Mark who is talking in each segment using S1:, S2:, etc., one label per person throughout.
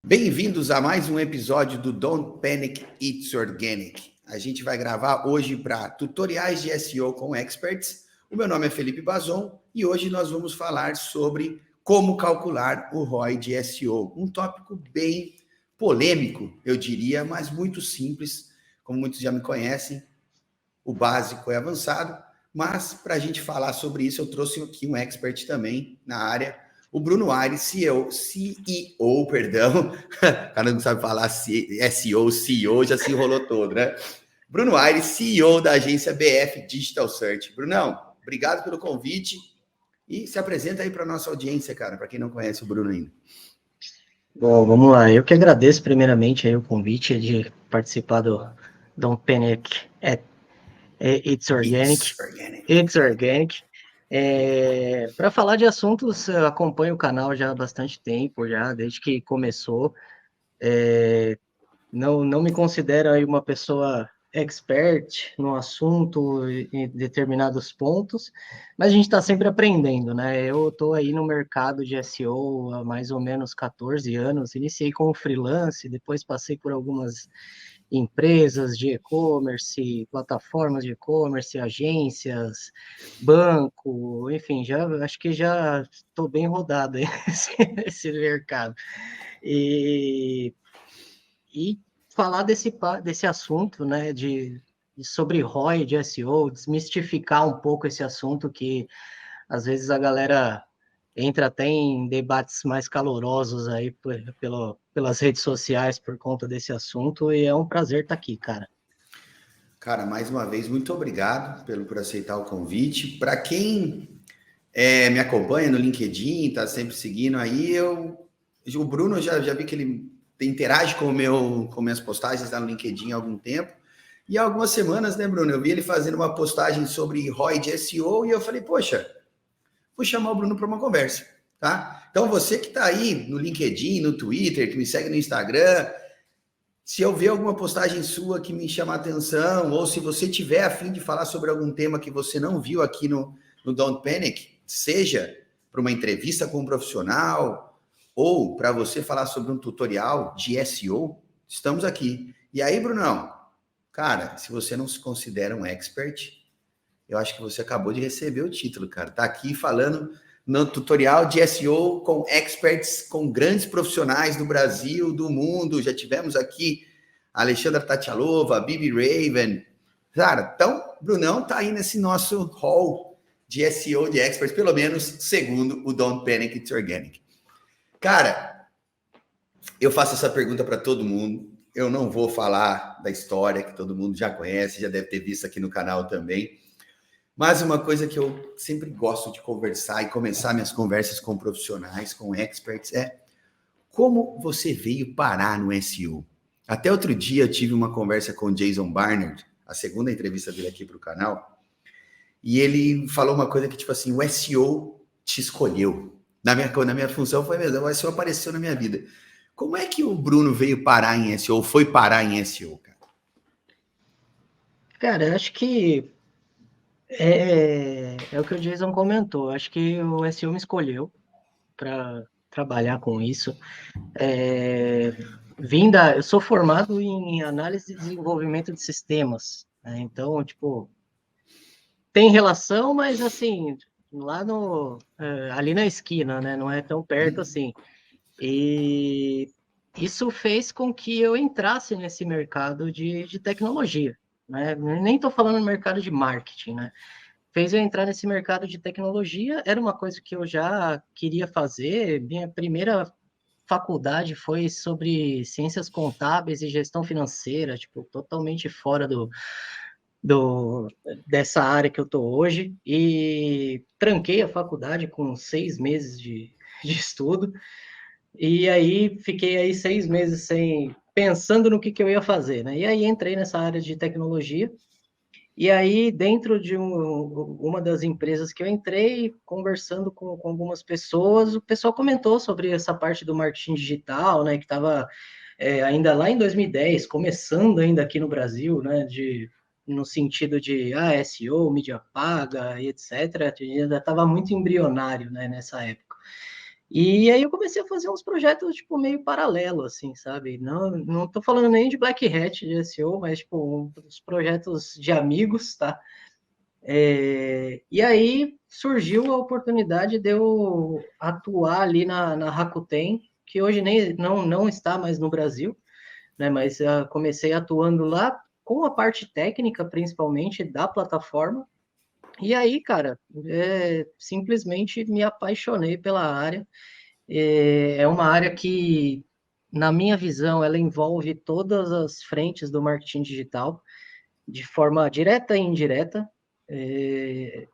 S1: Bem-vindos a mais um episódio do Don't Panic, It's Organic. A gente vai gravar hoje para tutoriais de SEO com experts. O meu nome é Felipe Bazon e hoje nós vamos falar sobre como calcular o ROI de SEO. Um tópico bem polêmico, eu diria, mas muito simples. Como muitos já me conhecem, o básico é avançado, mas para a gente falar sobre isso, eu trouxe aqui um expert também na área, o Bruno Aires, CEO, perdão, o cara não sabe falar SEO, CEO, já se enrolou todo, né? Bruno Aires, CEO da agência BF Digital Search. Brunão, obrigado pelo convite e se apresenta aí para a nossa audiência, cara, para quem não conhece o Bruno ainda.
S2: Bom, vamos lá. Eu que agradeço primeiramente aí o convite de participar do Don't Panic It's Organic. It's Organic. Para falar de assuntos, eu acompanho o canal já há bastante tempo, já desde que começou. Não me considero aí uma pessoa expert no assunto em determinados pontos, mas a gente está sempre aprendendo, né? Eu estou aí no mercado de SEO há mais ou menos 14 anos, iniciei como freelance, depois passei por algumas empresas de e-commerce, plataformas de e-commerce, agências, banco, enfim, acho que já estou bem rodado nesse mercado. E falar desse assunto, né, sobre ROI de SEO, desmistificar um pouco esse assunto que às vezes a galera entra até em debates mais calorosos aí pelas redes sociais por conta desse assunto, e é um prazer estar aqui, cara.
S1: Cara, mais uma vez, muito obrigado por aceitar o convite. Para quem me acompanha no LinkedIn, tá sempre seguindo aí, o Bruno, já vi que ele interage com minhas postagens lá no LinkedIn há algum tempo. E há algumas semanas, né, Bruno, eu vi ele fazendo uma postagem sobre ROI de SEO e eu falei, poxa, vou chamar o Bruno para uma conversa, tá? Então, você que está aí no LinkedIn, no Twitter, que me segue no Instagram, se eu ver alguma postagem sua que me chama a atenção, ou se você tiver a fim de falar sobre algum tema que você não viu aqui no Don't Panic, seja para uma entrevista com um profissional, ou para você falar sobre um tutorial de SEO, estamos aqui. E aí, Brunão, cara, se você não se considera um expert, eu acho que você acabou de receber o título, cara. Tá aqui falando no tutorial de SEO com experts, com grandes profissionais do Brasil, do mundo. Já tivemos aqui a Alexandra Tatialova, a Bibi Raven. Cara, então, Brunão tá aí nesse nosso hall de SEO de experts, pelo menos segundo o Don't Panic, It's Organic. Cara, eu faço essa pergunta para todo mundo. Eu não vou falar da história que todo mundo já conhece, já deve ter visto aqui no canal também. Mas uma coisa que eu sempre gosto de conversar e começar minhas conversas com profissionais, com experts, é como você veio parar no SEO. Até outro dia eu tive uma conversa com o Jason Barnard, a segunda entrevista dele aqui para o canal, e ele falou uma coisa que, tipo assim, o SEO te escolheu. Na minha função foi mesmo, o SEO apareceu na minha vida. Como é que o Bruno veio parar em SEO, foi parar em SEO, cara?
S2: Cara, eu acho que é o que o Jason comentou. Acho que o SEO me escolheu para trabalhar com isso. Eu sou formado em análise e desenvolvimento de sistemas, né? Então, tipo, tem relação, mas assim, ali na esquina, né? Não é tão perto assim. E isso fez com que eu entrasse nesse mercado de tecnologia, né? Nem estou falando no mercado de marketing, né? Fez eu entrar nesse mercado de tecnologia, era uma coisa que eu já queria fazer. Minha primeira faculdade foi sobre ciências contábeis e gestão financeira, tipo, totalmente fora dessa área que eu tô hoje, e tranquei a faculdade com 6 meses de estudo, e aí fiquei aí 6 meses pensando no que eu ia fazer, né? E aí entrei nessa área de tecnologia, e aí, dentro de uma das empresas que eu entrei, conversando com algumas pessoas, o pessoal comentou sobre essa parte do marketing digital, né, que estava ainda lá em 2010, começando ainda aqui no Brasil, né, no sentido de SEO, mídia paga e etc. Ainda estava muito embrionário, né, nessa época. E aí eu comecei a fazer uns projetos, tipo, meio paralelo, assim, sabe? Não tô falando nem de Black Hat, de SEO, mas, tipo, uns projetos de amigos, tá? E aí surgiu a oportunidade de eu atuar ali na Rakuten, que hoje nem, não está mais no Brasil, né? Mas comecei atuando lá com a parte técnica, principalmente, da plataforma. E aí, cara, simplesmente me apaixonei pela área. É uma área que, na minha visão, ela envolve todas as frentes do marketing digital, de forma direta e indireta. É,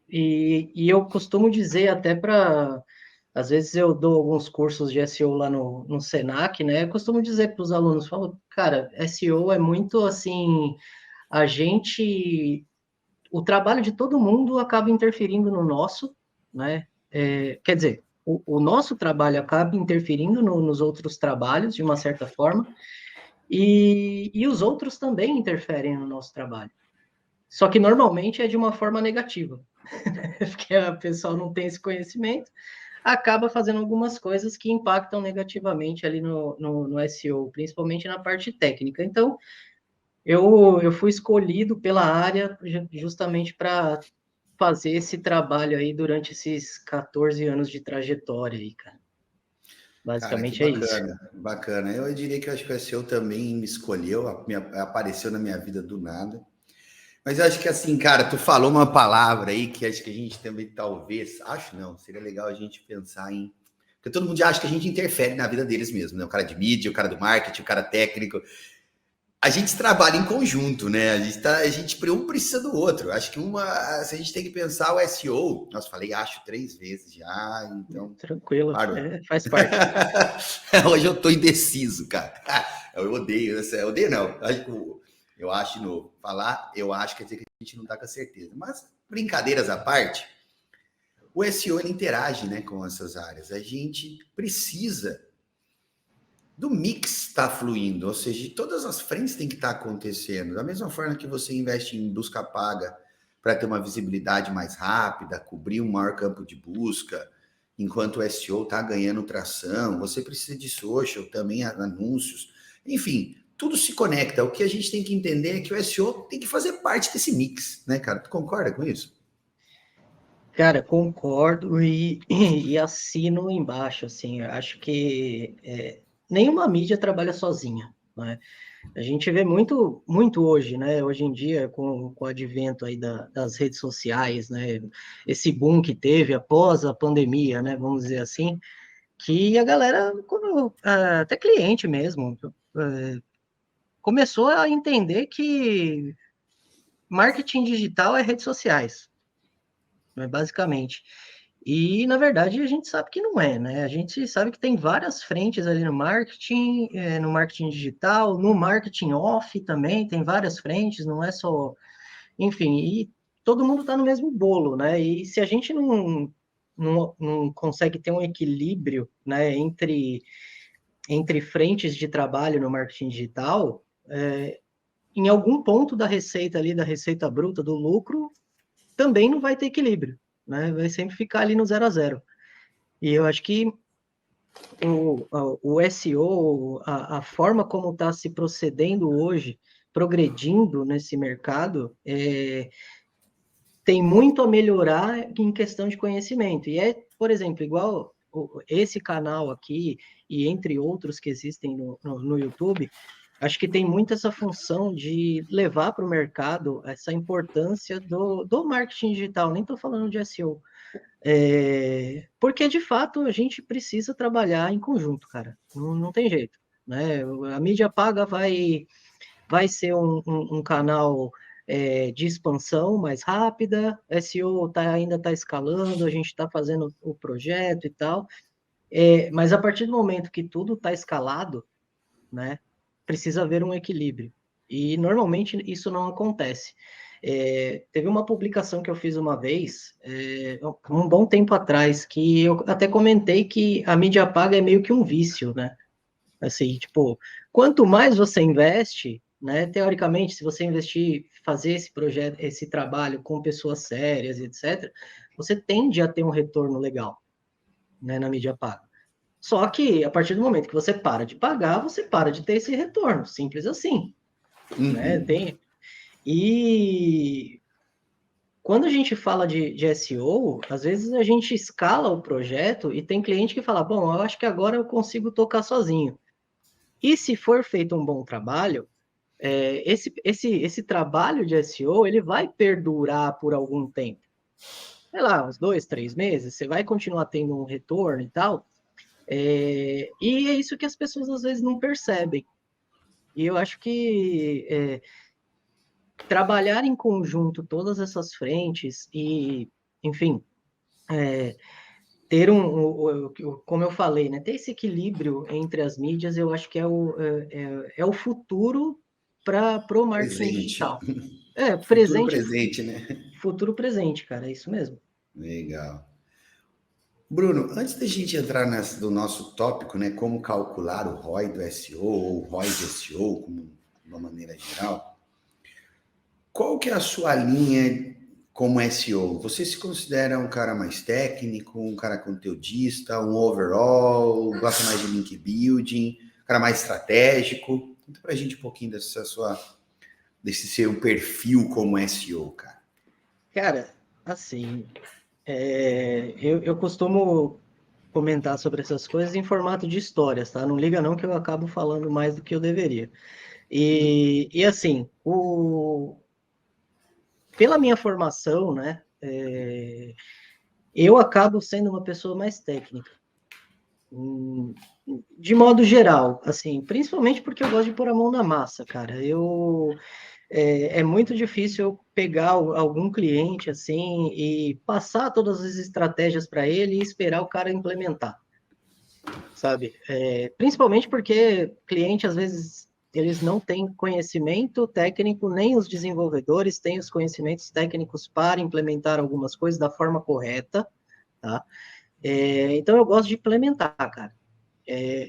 S2: e eu costumo dizer até para. Às vezes eu dou alguns cursos de SEO lá no Senac, né? Eu costumo dizer para os alunos, falo, cara, SEO é muito assim, a gente, o trabalho de todo mundo acaba interferindo no nosso, né? Quer dizer, o nosso trabalho acaba interferindo nos outros trabalhos, de uma certa forma, e os outros também interferem no nosso trabalho. Só que normalmente é de uma forma negativa, porque a pessoa não tem esse conhecimento, acaba fazendo algumas coisas que impactam negativamente ali no SEO, principalmente na parte técnica. Então, eu fui escolhido pela área justamente para fazer esse trabalho aí durante esses 14 anos de trajetória aí, cara.
S1: Cara, que
S2: Basicamente é isso.
S1: bacana, bacana. Eu diria que eu acho que o SEO também me escolheu, apareceu na minha vida do nada. Mas eu acho que assim, cara, tu falou uma palavra aí que acho que a gente também talvez, acho não, seria legal a gente pensar em. Porque todo mundo já acha que a gente interfere na vida deles mesmo, né? O cara de mídia, o cara do marketing, o cara técnico. A gente trabalha em conjunto, né? A gente um precisa do outro. Acho que se a gente tem que pensar o SEO, nossa, falei acho 3 vezes já, então
S2: Tranquilo,
S1: parou.
S2: faz parte.
S1: Hoje eu tô indeciso, cara. Eu odeio, eu odeio não. Eu acho de novo. Falar, eu acho, quer dizer que a gente não tá com certeza. Mas, brincadeiras à parte, o SEO ele interage, né, com essas áreas. A gente precisa do mix estar fluindo, ou seja, de todas as frentes tem que estar acontecendo. Da mesma forma que você investe em busca paga para ter uma visibilidade mais rápida, cobrir um maior campo de busca, enquanto o SEO está ganhando tração, você precisa de social, também anúncios, enfim, tudo se conecta. O que a gente tem que entender é que o SEO tem que fazer parte desse mix, né, cara? Tu concorda com isso?
S2: Cara, concordo e assino embaixo, assim, eu acho que nenhuma mídia trabalha sozinha, né? A gente vê muito hoje, né? Hoje em dia, com o advento aí das redes sociais, né? Esse boom que teve após a pandemia, né? Vamos dizer assim, que a galera, até cliente mesmo, começou a entender que marketing digital é redes sociais, né? Basicamente. E, na verdade, a gente sabe que não é, né? A gente sabe que tem várias frentes ali no marketing digital, no marketing off também, tem várias frentes, não é só. Enfim, e todo mundo está no mesmo bolo, né? E se a gente não consegue ter um equilíbrio, né, entre frentes de trabalho no marketing digital, em algum ponto da receita ali, da receita bruta, do lucro, também não vai ter equilíbrio, né? Vai sempre ficar ali no zero a zero. E eu acho que o SEO, a forma como está se procedendo hoje, progredindo nesse mercado, tem muito a melhorar em questão de conhecimento. E por exemplo, igual esse canal aqui, e entre outros que existem no YouTube, acho que tem muito essa função de levar para o mercado essa importância do marketing digital. Nem estou falando de SEO. Porque, de fato, a gente precisa trabalhar em conjunto, cara. Não tem jeito. Né? A mídia paga vai ser um canal de expansão mais rápida, SEO ainda está escalando, a gente está fazendo o projeto e tal, mas a partir do momento que tudo está escalado, né, precisa haver um equilíbrio. E normalmente isso não acontece. Teve uma publicação que eu fiz uma vez, um bom tempo atrás, que eu até comentei que a mídia paga é meio que um vício, né? Assim, tipo, quanto mais você investe, né, teoricamente, se você investir, fazer esse projeto, esse trabalho com pessoas sérias, etc., você tende a ter um retorno legal, né, na mídia paga. Só que, a partir do momento que você para de pagar, você para de ter esse retorno, simples assim, né? E quando a gente fala de SEO, às vezes a gente escala o projeto e tem cliente que fala, bom, eu acho que agora eu consigo tocar sozinho. E se for feito um bom trabalho, esse trabalho de SEO, ele vai perdurar por algum tempo. Sei lá, uns 2, 3 meses, você vai continuar tendo um retorno e tal. E é isso que as pessoas às vezes não percebem. E eu acho que trabalhar em conjunto todas essas frentes e, enfim, ter como eu falei, né, ter esse equilíbrio entre as mídias, eu acho que é o futuro para o marketing
S1: Presente.
S2: digital.
S1: Futuro
S2: Presente,
S1: presente, né?
S2: futuro presente, cara, é isso mesmo.
S1: Legal. Bruno, antes da gente entrar do nosso tópico, né, como calcular o ROI do SEO ou o ROI do SEO, como de uma maneira geral, qual que é a sua linha como SEO? Você se considera um cara mais técnico, um cara conteudista, um overall, gosta mais de link building, um cara mais estratégico? Conta pra gente um pouquinho desse seu perfil como SEO, cara.
S2: Cara, assim, eu costumo comentar sobre essas coisas em formato de histórias, tá? Não liga não que eu acabo falando mais do que eu deveria. E assim, pela minha formação, né, eu acabo sendo uma pessoa mais técnica. De modo geral, assim, principalmente porque eu gosto de pôr a mão na massa, cara. É muito difícil eu pegar algum cliente assim e passar todas as estratégias para ele e esperar o cara implementar, sabe? Principalmente porque cliente às vezes eles não têm conhecimento técnico, nem os desenvolvedores têm os conhecimentos técnicos para implementar algumas coisas da forma correta, tá? Então eu gosto de implementar, cara.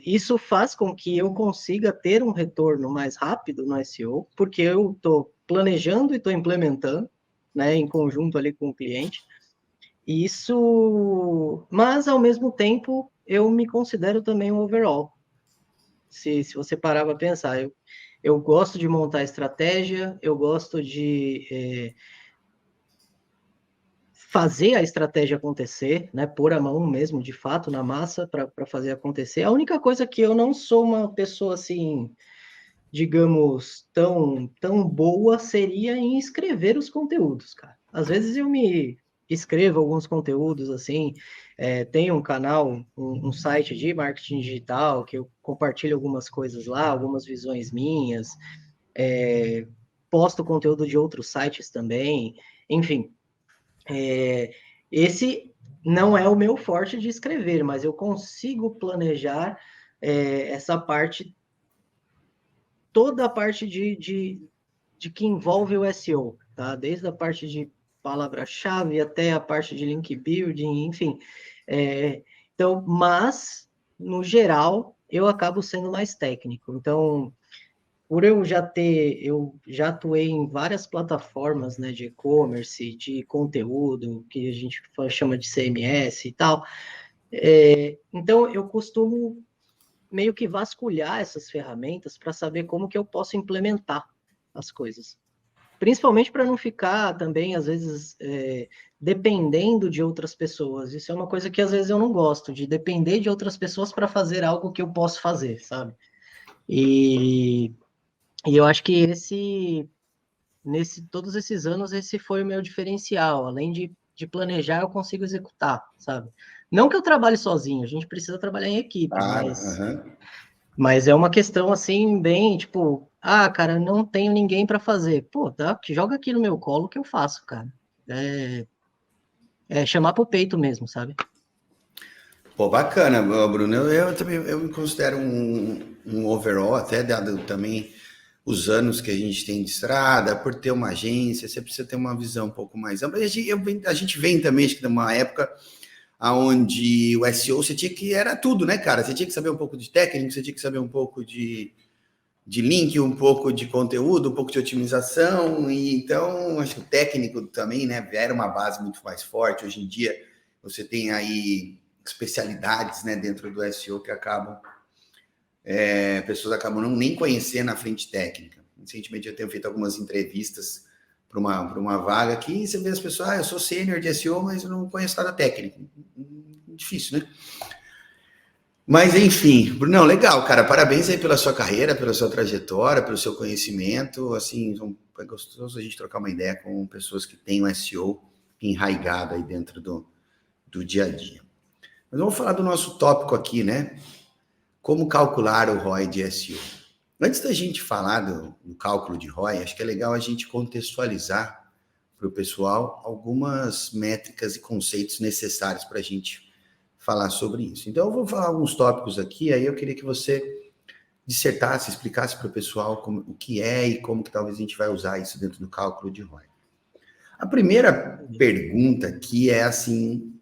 S2: Isso faz com que eu consiga ter um retorno mais rápido no SEO, porque eu estou planejando e estou implementando, né, em conjunto ali com o cliente. Isso, mas ao mesmo tempo eu me considero também um overall. Se você parar para pensar, eu gosto de montar estratégia, eu gosto de fazer a estratégia acontecer, né? Pôr a mão mesmo, de fato, na massa para fazer acontecer. A única coisa que eu não sou uma pessoa assim, digamos, tão boa seria em escrever os conteúdos, cara. Às vezes eu me escrevo alguns conteúdos assim, tenho um canal, um site de marketing digital que eu compartilho algumas coisas lá, algumas visões minhas, posto conteúdo de outros sites também, enfim. Esse não é o meu forte de escrever, mas eu consigo planejar essa parte, toda a parte de que envolve o SEO, tá? Desde a parte de palavra-chave até a parte de link building, enfim. Então, mas, no geral, eu acabo sendo mais técnico. Então, por eu já atuei em várias plataformas, né, de e-commerce, de conteúdo, que a gente chama de CMS e tal. Então, eu costumo meio que vasculhar essas ferramentas para saber como que eu posso implementar as coisas. Principalmente para não ficar também, às vezes, dependendo de outras pessoas. Isso é uma coisa que às vezes eu não gosto, de depender de outras pessoas para fazer algo que eu posso fazer, sabe? E, e eu acho que todos esses anos, esse foi o meu diferencial. Além de planejar, eu consigo executar, sabe? Não que eu trabalhe sozinho, a gente precisa trabalhar em equipe,
S1: Claro,
S2: mas
S1: aham.
S2: é uma questão assim, bem, tipo, cara, não tenho ninguém para fazer. Pô, tá, que joga aqui no meu colo que eu faço, cara. Chamar pro peito mesmo, sabe?
S1: Pô, bacana, Bruno. Eu também me considero um overall, até dado também os anos que a gente tem de estrada, por ter uma agência, você precisa ter uma visão um pouco mais ampla. A gente vem também, acho que de uma época onde o SEO você tinha que era tudo, né, cara? Você tinha que saber um pouco de técnico, você tinha que saber um pouco de link, um pouco de conteúdo, um pouco de otimização, e então acho que o técnico também, né, era uma base muito mais forte. Hoje em dia você tem aí especialidades, né, dentro do SEO que pessoas acabam não nem conhecendo a frente técnica. Recentemente eu tenho feito algumas entrevistas para uma vaga que você vê as pessoas, eu sou sênior de SEO, mas eu não conheço nada técnico. Difícil, né? Mas, enfim, Brunão, legal, cara, parabéns aí pela sua carreira, pela sua trajetória, pelo seu conhecimento, assim, é gostoso a gente trocar uma ideia com pessoas que têm o SEO enraizado aí dentro do dia a dia. Mas vamos falar do nosso tópico aqui, né? Como calcular o ROI de SEO. Antes da gente falar do cálculo de ROI, acho que é legal a gente contextualizar para o pessoal algumas métricas e conceitos necessários para a gente falar sobre isso. Então, eu vou falar alguns tópicos aqui, aí eu queria que você dissertasse, explicasse para o pessoal o que é e como que talvez a gente vai usar isso dentro do cálculo de ROI. A primeira pergunta aqui é assim,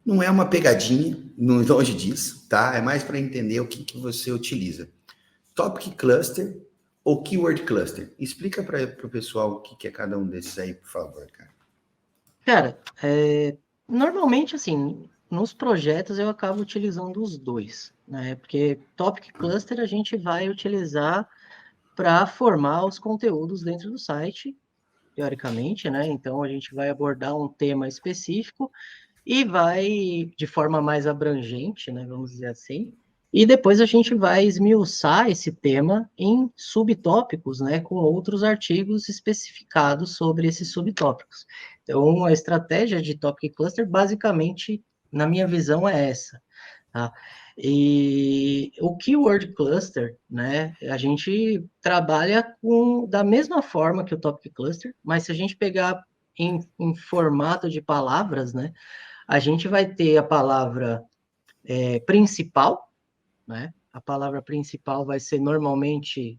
S1: não é uma pegadinha, longe disso, tá? É mais para entender o que você utiliza. Topic Cluster ou Keyword Cluster? Explica para o pessoal o que é cada um desses aí, por favor, cara.
S2: Cara, normalmente, assim, nos projetos eu acabo utilizando os dois, né? Porque Topic Cluster a gente vai utilizar para formar os conteúdos dentro do site, teoricamente, né? Então a gente vai abordar um tema específico e vai de forma mais abrangente, né? Vamos dizer assim. E depois a gente vai esmiuçar esse tema em subtópicos, né? Com outros artigos especificados sobre esses subtópicos. Então, a estratégia de Topic Cluster, basicamente, na minha visão, é essa. Tá? E o Keyword Cluster, né, a gente trabalha da mesma forma que o Topic Cluster, mas se a gente pegar em formato de palavras, né, a gente vai ter a palavra principal, né, a palavra principal vai ser normalmente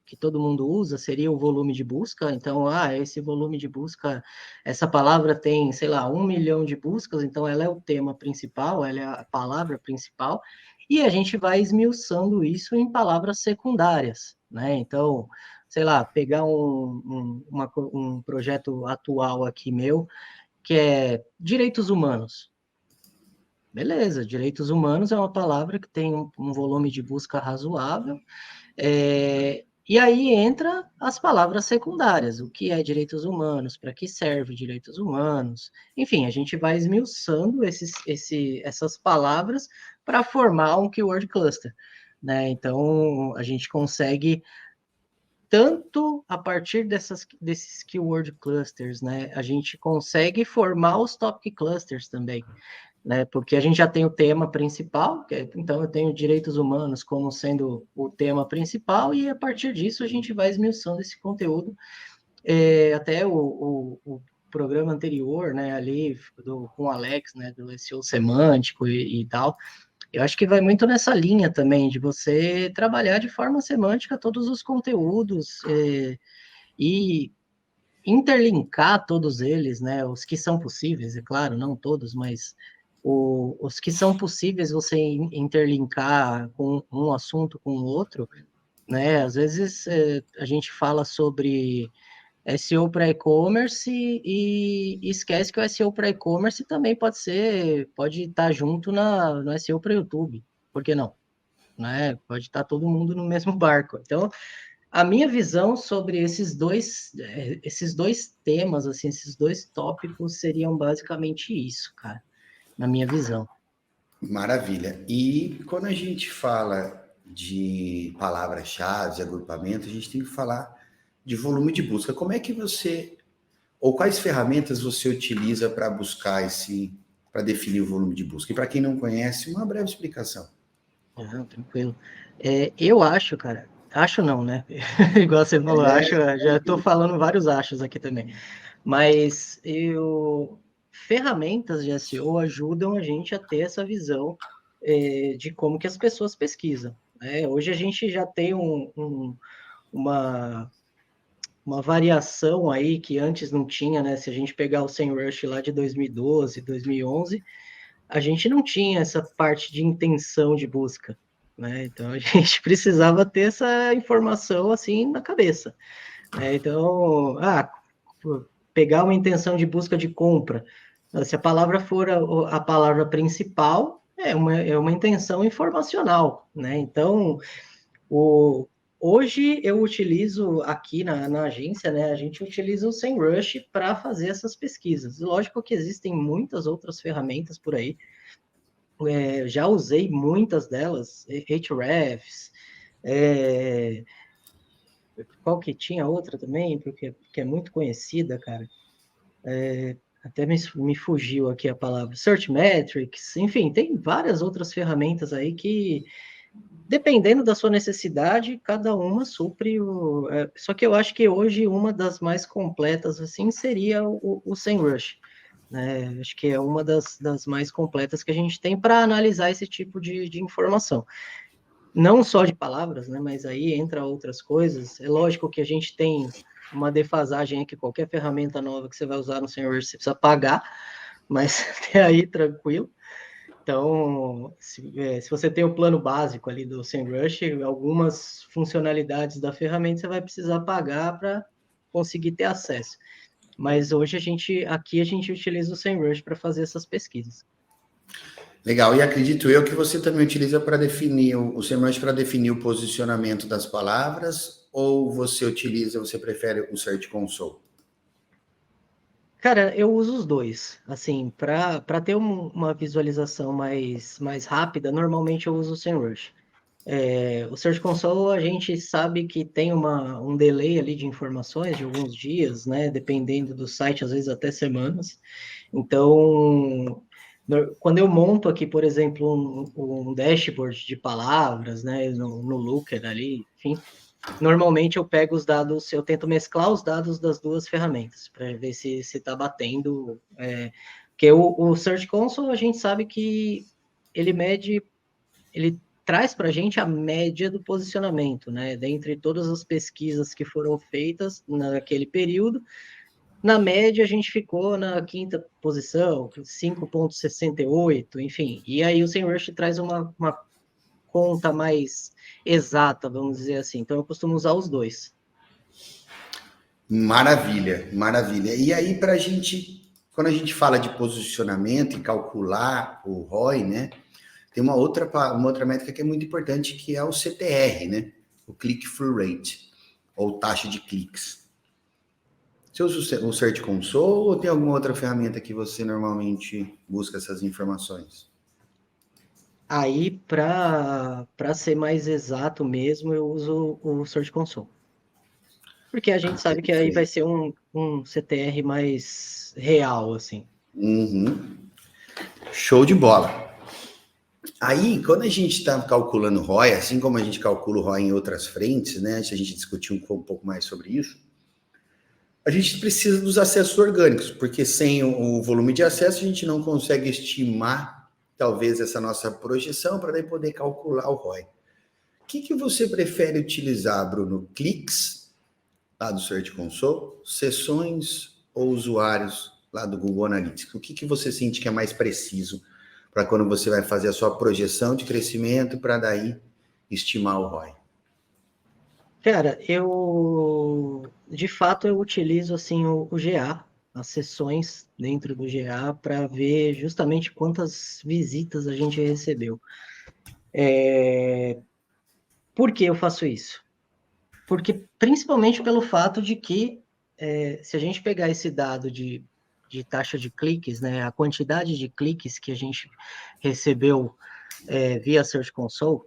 S2: que todo mundo usa seria o volume de busca. Então, esse volume de busca, essa palavra tem, sei lá, 1 milhão de buscas, então ela é o tema principal, ela é a palavra principal, e a gente vai esmiuçando isso em palavras secundárias, né? Então, sei lá, pegar um projeto atual aqui meu, que é direitos humanos. Beleza, direitos humanos é uma palavra que tem um volume de busca razoável, e aí entra as palavras secundárias, o que é direitos humanos, para que serve direitos humanos, enfim, a gente vai esmiuçando essas palavras para formar um keyword cluster, né? Então, a gente consegue, tanto a partir desses keyword clusters, né, a gente consegue formar os topic clusters também, né? Porque a gente já tem o tema principal, então eu tenho direitos humanos como sendo o tema principal, e a partir disso a gente vai esmiuçando esse conteúdo. Até o programa anterior, né, ali com o Alex, né, do SEO semântico e tal, eu acho que vai muito nessa linha também, de você trabalhar de forma semântica todos os conteúdos e interlinkar todos eles, né, os que são possíveis, é claro, não todos, mas os que são possíveis você interlinkar com um assunto com o outro, né, às vezes a gente fala sobre SEO para e-commerce e esquece que o SEO para e-commerce também pode estar junto no SEO para YouTube, por que não? Né? Pode estar todo mundo no mesmo barco. Então, a minha visão sobre esses dois temas, assim, esses dois tópicos seriam basicamente isso, cara, na minha visão.
S1: Maravilha. E quando a gente fala de palavras-chave, de agrupamento, a gente tem que falar de volume de busca. Como é que você, ou quais ferramentas você utiliza para buscar para definir o volume de busca? E para quem não conhece, uma breve explicação.
S2: Tranquilo. Eu acho, cara, acho não, né? Igual você falou, acho, já estou falando vários achos aqui também. Mas ferramentas de SEO ajudam a gente a ter essa visão de como que as pessoas pesquisam, né? Hoje a gente já tem uma variação aí que antes não tinha, né? Se a gente pegar o SEMrush lá de 2012, 2011, a gente não tinha essa parte de intenção de busca, né? Então a gente precisava ter essa informação assim na cabeça, né? Então, pegar uma intenção de busca de compra, Se a palavra for a palavra principal, é uma intenção informacional, né? Então, hoje eu utilizo aqui na agência, né? A gente utiliza o SEMrush para fazer essas pesquisas. Lógico que existem muitas outras ferramentas por aí. Já usei muitas delas, Ahrefs, qual que tinha outra também, porque que é muito conhecida, cara. Até me fugiu aqui a palavra. Searchmetrics, enfim, tem várias outras ferramentas aí que, dependendo da sua necessidade, cada uma supre o. Só que eu acho que hoje uma das mais completas assim seria o SEMrush. Né? Acho que é uma das mais completas que a gente tem para analisar esse tipo de informação. Não só de palavras, né? Mas aí entra outras coisas. É lógico que a gente tem uma defasagem aqui, qualquer ferramenta nova que você vai usar no SEMrush, você precisa pagar, mas até aí tranquilo. Então, se você tem o plano básico ali do SEMrush, algumas funcionalidades da ferramenta você vai precisar pagar para conseguir ter acesso. Mas hoje aqui a gente utiliza o SEMrush para fazer essas pesquisas.
S1: Legal, e acredito eu que você também utiliza para definir o SEMrush para definir o posicionamento das palavras, ou você prefere o Search Console?
S2: Cara, eu uso os dois. Assim, para ter uma visualização mais rápida, normalmente eu uso o SEMrush. O Search Console, a gente sabe que tem um delay ali de informações de alguns dias, né? Dependendo do site, às vezes até semanas. Então, quando eu monto aqui, por exemplo, um dashboard de palavras, né? No Looker ali, enfim, normalmente eu pego os dados, eu tento mesclar os dados das duas ferramentas para ver se está batendo. Porque o Search Console a gente sabe que ele traz para a gente a média do posicionamento, né? Dentre todas as pesquisas que foram feitas naquele período, na média a gente ficou na quinta posição, 5,68, enfim. E aí o SEMrush traz uma conta mais exata, vamos dizer assim. Então eu costumo usar os dois.
S1: Maravilha, maravilha. E aí, para a gente, quando a gente fala de posicionamento e calcular o ROI, né? Tem uma outra métrica que é muito importante, que é o CTR, né? O Click-Through Rate, ou taxa de cliques. Você usa o Search Console ou tem alguma outra ferramenta que você normalmente busca essas informações?
S2: Aí, para ser mais exato mesmo, eu uso o Search Console. Porque a gente
S1: Ah,
S2: sabe que aí vai
S1: perfeito.
S2: ser um CTR mais real, assim.
S1: Uhum. Show de bola. Aí, quando a gente está calculando o ROI, assim como a gente calcula o ROI em outras frentes, né? Se a gente discutir um pouco mais sobre isso, a gente precisa dos acessos orgânicos, porque sem o volume de acesso a gente não consegue estimar, talvez, essa nossa projeção para daí poder calcular o ROI. O que você prefere utilizar, Bruno? Cliques, lá do Search Console, sessões ou usuários lá do Google Analytics? O que você sente que é mais preciso para quando você vai fazer a sua projeção de crescimento para daí estimar o ROI?
S2: Cara, de fato, eu utilizo, assim, o GA, as sessões dentro do GA, para ver justamente quantas visitas a gente recebeu. Por que eu faço isso? Porque, principalmente pelo fato de que, se a gente pegar esse dado de taxa de cliques, né, a quantidade de cliques que a gente recebeu via Search Console,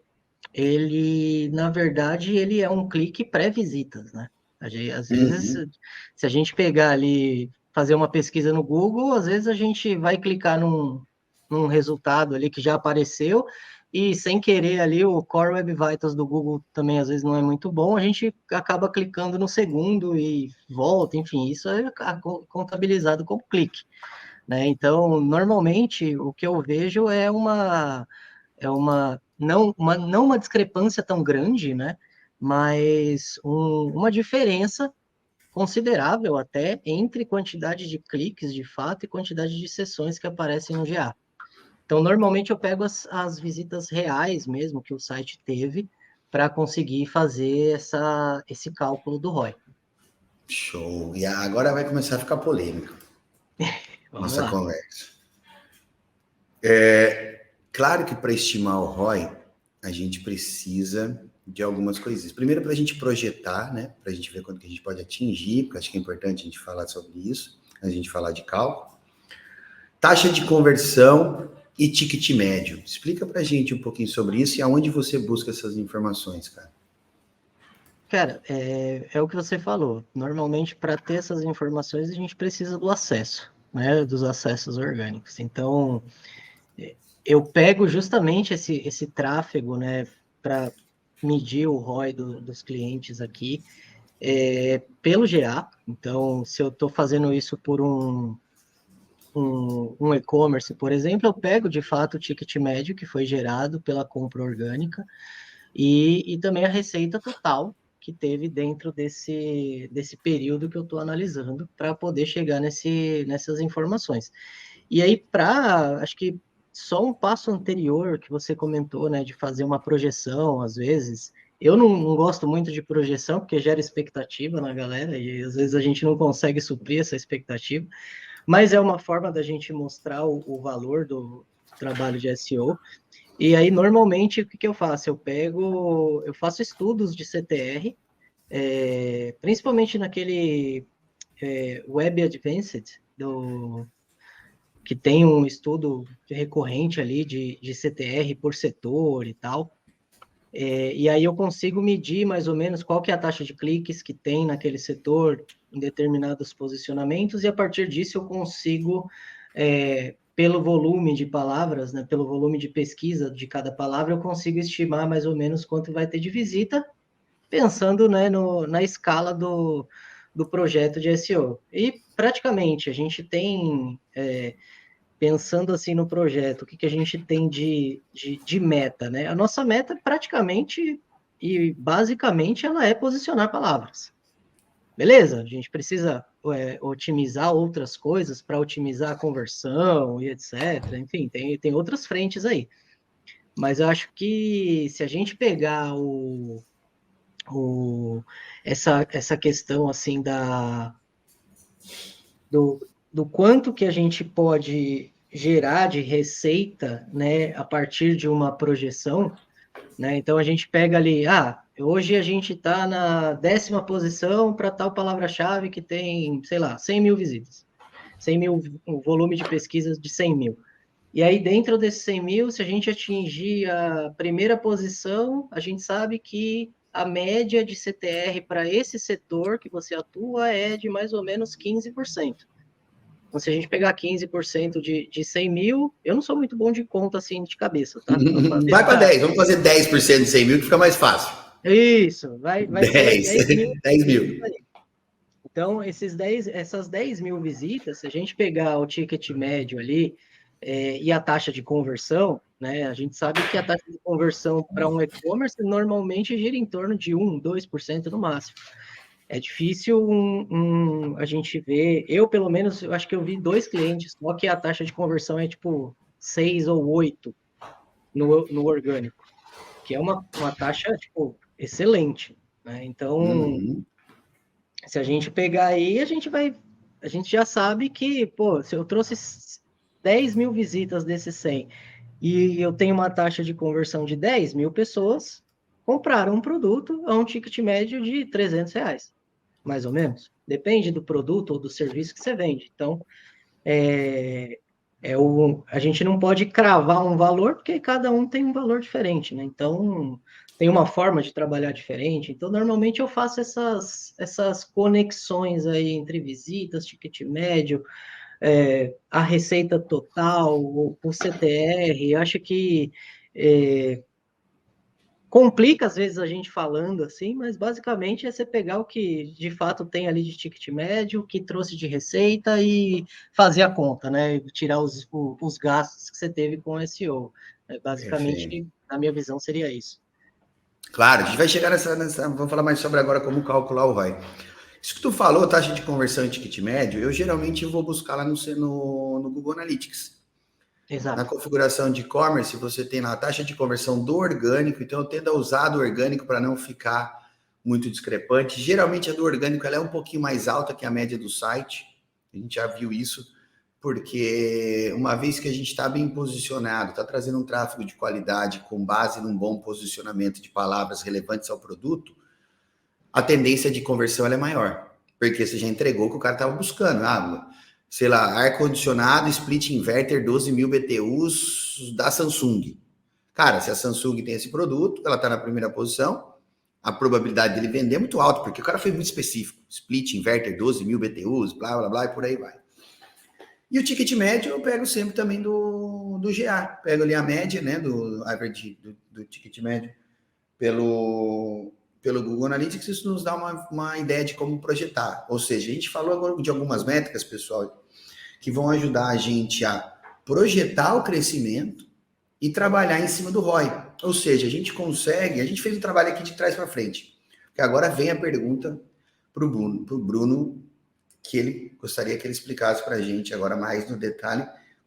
S2: na verdade, ele é um clique pré-visitas, né? Às vezes,
S1: Uhum.
S2: se a gente pegar ali, fazer uma pesquisa no Google, às vezes a gente vai clicar num resultado ali que já apareceu, e sem querer ali, o Core Web Vitals do Google também às vezes não é muito bom, a gente acaba clicando no segundo e volta, enfim, isso é contabilizado como clique, né? Então, normalmente, o que eu vejo não uma discrepância tão grande, né? Mas uma diferença considerável até entre quantidade de cliques de fato e quantidade de sessões que aparecem no GA. Então, normalmente eu pego as visitas reais mesmo que o site teve para conseguir fazer esse cálculo do ROI.
S1: Show. E agora vai começar a ficar polêmico.
S2: Vamos
S1: nossa
S2: lá.
S1: conversa. Claro que para estimar o ROI, a gente precisa de algumas coisinhas. Primeiro, para a gente projetar, né? Para a gente ver quanto que a gente pode atingir, porque acho que é importante a gente falar sobre isso, a gente falar de cálculo. Taxa de conversão e ticket médio. Explica para a gente um pouquinho sobre isso e aonde você busca essas informações, cara.
S2: Cara, é o que você falou. Normalmente, para ter essas informações, a gente precisa do acesso, né? Dos acessos orgânicos. Então, eu pego justamente esse tráfego, né? Para medir o ROI dos clientes aqui, pelo GA. Então, se eu estou fazendo isso por um e-commerce, por exemplo, eu pego de fato o ticket médio que foi gerado pela compra orgânica e também a receita total que teve dentro desse período que eu estou analisando para poder chegar nessas informações. E aí, acho que só um passo anterior que você comentou, né, de fazer uma projeção, às vezes, eu não gosto muito de projeção, porque gera expectativa na galera, e às vezes a gente não consegue suprir essa expectativa, mas é uma forma da gente mostrar o valor do trabalho de SEO. E aí, normalmente, o que eu faço? Eu faço estudos de CTR, principalmente naquele Web Advanced, que tem um estudo recorrente ali de CTR por setor e tal. E aí eu consigo medir mais ou menos qual que é a taxa de cliques que tem naquele setor em determinados posicionamentos, e a partir disso eu consigo, pelo volume de palavras, né, pelo volume de pesquisa de cada palavra, eu consigo estimar mais ou menos quanto vai ter de visita, pensando, né, na escala do projeto de SEO. E praticamente a gente tem, pensando assim no projeto, o que a gente tem de meta, né? A nossa meta praticamente e basicamente ela é posicionar palavras. Beleza? A gente precisa otimizar outras coisas para otimizar a conversão e etc. Enfim, tem outras frentes aí. Mas eu acho que se a gente pegar essa questão assim do quanto que a gente pode gerar de receita, né, a partir de uma projeção, né? Então a gente pega ali, hoje a gente está na 10ª posição para tal palavra-chave que tem, sei lá, 100 mil visitas, 100 mil, um volume de pesquisas de 100 mil. E aí, dentro desses 100 mil, se a gente atingir a primeira posição, a gente sabe que a média de CTR para esse setor que você atua é de mais ou menos 15%. Então, se a gente pegar 15% de 100 mil, eu não sou muito bom de conta assim de cabeça, tá?
S1: Vai para 10, vamos fazer 10% de 100 mil que fica mais fácil.
S2: Isso, vai ser
S1: 10,
S2: 10 mil.
S1: 10 mil.
S2: Então, essas 10 mil visitas, se a gente pegar o ticket médio ali e a taxa de conversão, né? A gente sabe que a taxa de conversão para um e-commerce normalmente gira em torno de 1, 2% no máximo. É difícil a gente ver. Eu, pelo menos, eu acho que eu vi 2 clientes, só que a taxa de conversão é tipo 6 ou 8 no orgânico, que é uma taxa tipo, excelente. Né? Então, se a gente pegar aí, a gente já sabe que, pô, se eu trouxe 10 mil visitas desses 100 e eu tenho uma taxa de conversão de 10 mil pessoas, compraram um produto a um ticket médio de R$ 300, mais ou menos. Depende do produto ou do serviço que você vende. Então, a gente não pode cravar um valor, porque cada um tem um valor diferente, né? Então, tem uma forma de trabalhar diferente. Então, normalmente eu faço essas conexões aí entre visitas, ticket médio, a receita total, o CTR. Acho que complica às vezes a gente falando assim, mas basicamente é você pegar o que de fato tem ali de ticket médio, o que trouxe de receita e fazer a conta, né? Tirar os gastos que você teve com o SEO. Basicamente,
S1: Perfeito.
S2: na minha visão, seria isso.
S1: Claro, a gente vai chegar nessa. Vamos falar mais sobre agora como calcular o ROI. Isso que tu falou, taxa de conversão e ticket médio, eu geralmente vou buscar lá no Google Analytics. Na
S2: Exato.
S1: configuração de e-commerce, você tem lá a taxa de conversão do orgânico, então eu tendo a usar do orgânico para não ficar muito discrepante. Geralmente a do orgânico ela é um pouquinho mais alta que a média do site, a gente já viu isso. porque uma vez que a gente está bem posicionado, está trazendo um tráfego de qualidade com base num bom posicionamento de palavras relevantes ao produto, a tendência de conversão ela é maior, porque você já entregou o que o cara estava buscando. Sei lá, ar-condicionado, split inverter, 12.000 BTUs da Samsung. Cara, se a Samsung tem esse produto, ela está na primeira posição, a probabilidade dele vender é muito alta, porque o cara foi muito específico. Split inverter, 12.000 BTUs, blá, blá, blá, e por aí vai. E o ticket médio eu pego sempre também do GA. Pego ali a média, né, do average, do ticket médio pelo Google Analytics. Isso nos dá uma ideia de como projetar. Ou seja, a gente falou agora de algumas métricas, pessoal, que vão ajudar a gente a projetar o crescimento e trabalhar em cima do ROI. Ou seja, a gente fez um trabalho aqui de trás para frente. Porque agora vem a pergunta para o Bruno, que ele gostaria que ele explicasse para a gente agora mais no detalhe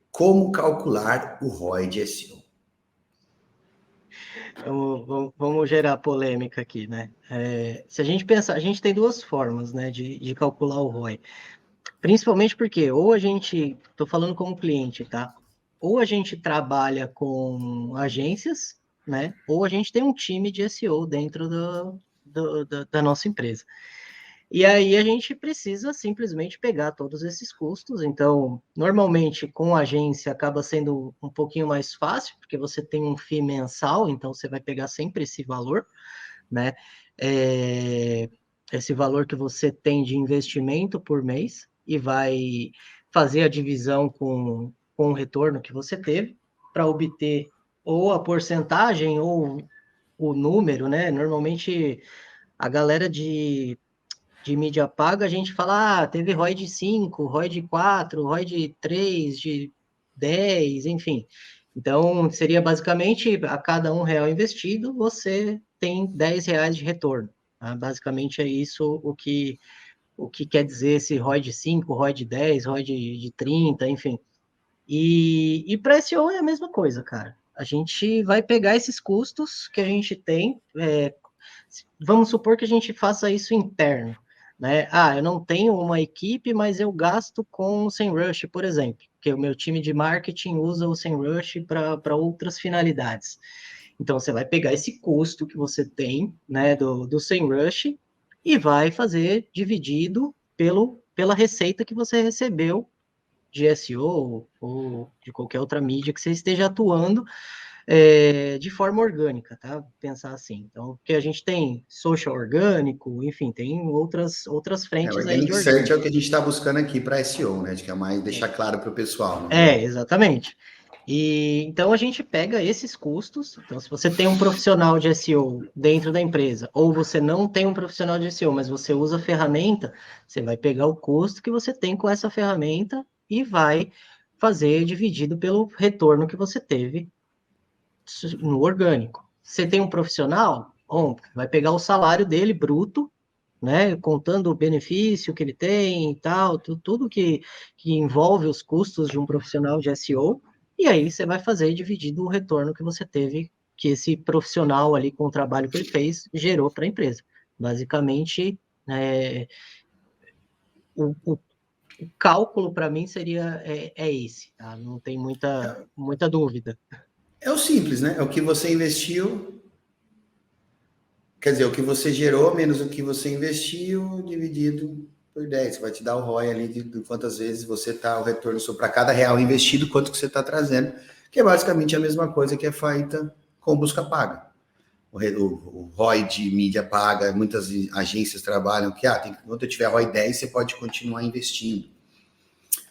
S1: como calcular o ROI de SEO.
S2: Vamos gerar polêmica aqui, né? Se a gente pensar, a gente tem duas formas, né, de calcular o ROI. Principalmente porque ou a gente, estou falando como cliente, tá? Ou a gente trabalha com agências, né? Ou a gente tem um time de SEO dentro da nossa empresa. E aí a gente precisa simplesmente pegar todos esses custos. Então, normalmente com agência acaba sendo um pouquinho mais fácil, porque você tem um FII mensal, então você vai pegar sempre esse valor, né? Esse valor que você tem de investimento por mês e vai fazer a divisão com o retorno que você teve para obter ou a porcentagem ou o número, né? Normalmente a galera de mídia paga, a gente fala, teve ROI de 5, ROI de 4, ROI de 3, de 10, enfim. Então, seria basicamente, a cada R$ 1 investido, você tem R$ 10 de retorno. Tá? Basicamente é isso o que quer dizer esse ROI de 5, ROI de 10, ROI de 30, enfim. E para SEO é a mesma coisa, cara. A gente vai pegar esses custos que a gente tem, vamos supor que a gente faça isso interno, né? Eu não tenho uma equipe, mas eu gasto com o SEMrush, por exemplo, que o meu time de marketing usa o SEMrush para outras finalidades. Então, você vai pegar esse custo que você tem, né, do SEMrush e vai fazer dividido pela receita que você recebeu de SEO ou de qualquer outra mídia que você esteja atuando de forma orgânica, tá? Pensar assim. Então, porque a gente tem social orgânico, enfim, tem outras frentes aí de
S1: Organic Search
S2: orgânico.
S1: é o que a gente está buscando aqui para SEO, né? Acho que é mais deixar claro para o pessoal. Né?
S2: Exatamente. E então a gente pega esses custos. Então, se você tem um profissional de SEO dentro da empresa, ou você não tem um profissional de SEO, mas você usa a ferramenta, você vai pegar o custo que você tem com essa ferramenta e vai fazer dividido pelo retorno que você teve no orgânico. Você tem um profissional, bom, vai pegar o salário dele bruto, né, contando o benefício que ele tem e tal, tudo que envolve os custos de um profissional de SEO, e aí você vai fazer dividido o retorno que você teve, que esse profissional ali com o trabalho que ele fez gerou para a empresa. Basicamente, o cálculo para mim seria esse, tá? Não tem muita dúvida.
S1: É o simples, né? É o que você investiu, quer dizer, o que você gerou menos o que você investiu dividido por 10. Vai te dar o ROI ali de quantas vezes você está, o retorno para cada real investido, quanto que você está trazendo, que é basicamente a mesma coisa que é feita com busca paga. O ROI de mídia paga, muitas agências trabalham que, quando eu tiver ROI 10, você pode continuar investindo.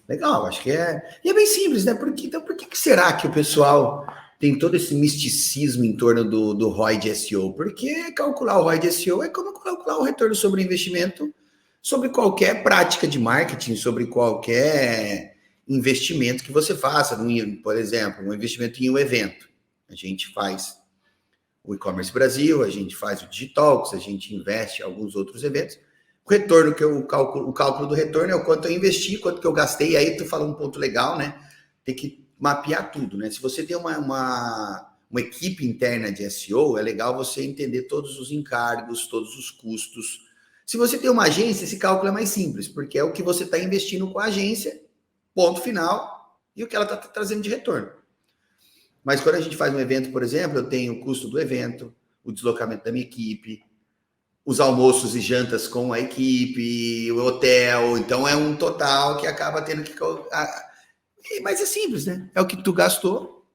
S1: Legal, acho que é. E é bem simples, né? Então, por que será que o pessoal tem todo esse misticismo em torno do ROI de SEO? Porque calcular o ROI de SEO é como calcular o retorno sobre investimento sobre qualquer prática de marketing, sobre qualquer investimento que você faça. Por exemplo, um investimento em um evento. A gente faz o e-commerce Brasil, a gente faz o Digitalks, a gente investe em alguns outros eventos. O retorno o cálculo do retorno é o quanto eu investi, quanto que eu gastei. E aí tu fala um ponto legal, né? Tem que mapear tudo, né? Se você tem uma equipe interna de SEO, é legal você entender todos os encargos, todos os custos. Se você tem uma agência, esse cálculo é mais simples, porque é o que você está investindo com a agência ponto final, e o que ela está trazendo de retorno. Mas quando a gente faz um evento, por exemplo, eu tenho o custo do evento, o deslocamento da minha equipe, os almoços e jantas com a equipe, o hotel, então é um total que acaba tendo que... Mas é simples, né? É o que tu gastou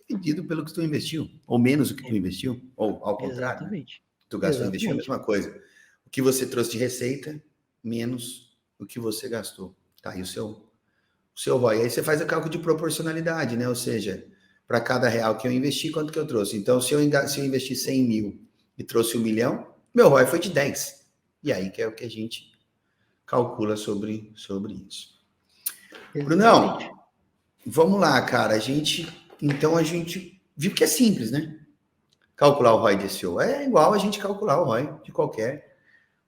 S1: dividido pelo que tu investiu, ou menos o que tu investiu, ou ao contrário, né?
S2: Exatamente.
S1: Tu gastou e investiu é a mesma coisa. O que você trouxe de receita, menos o que você gastou. Tá aí o seu ROI. Aí você faz o cálculo de proporcionalidade, né? Ou seja, para cada real que eu investi, quanto que eu trouxe? Então, se eu investi 100 mil e trouxe 1 milhão, meu ROI foi de 10. E aí que é o que a gente calcula sobre isso.
S2: Exatamente.
S1: Brunão, vamos lá, cara. Então a gente viu que é simples, né? Calcular o ROI de SEO. É igual a gente calcular o ROI de qualquer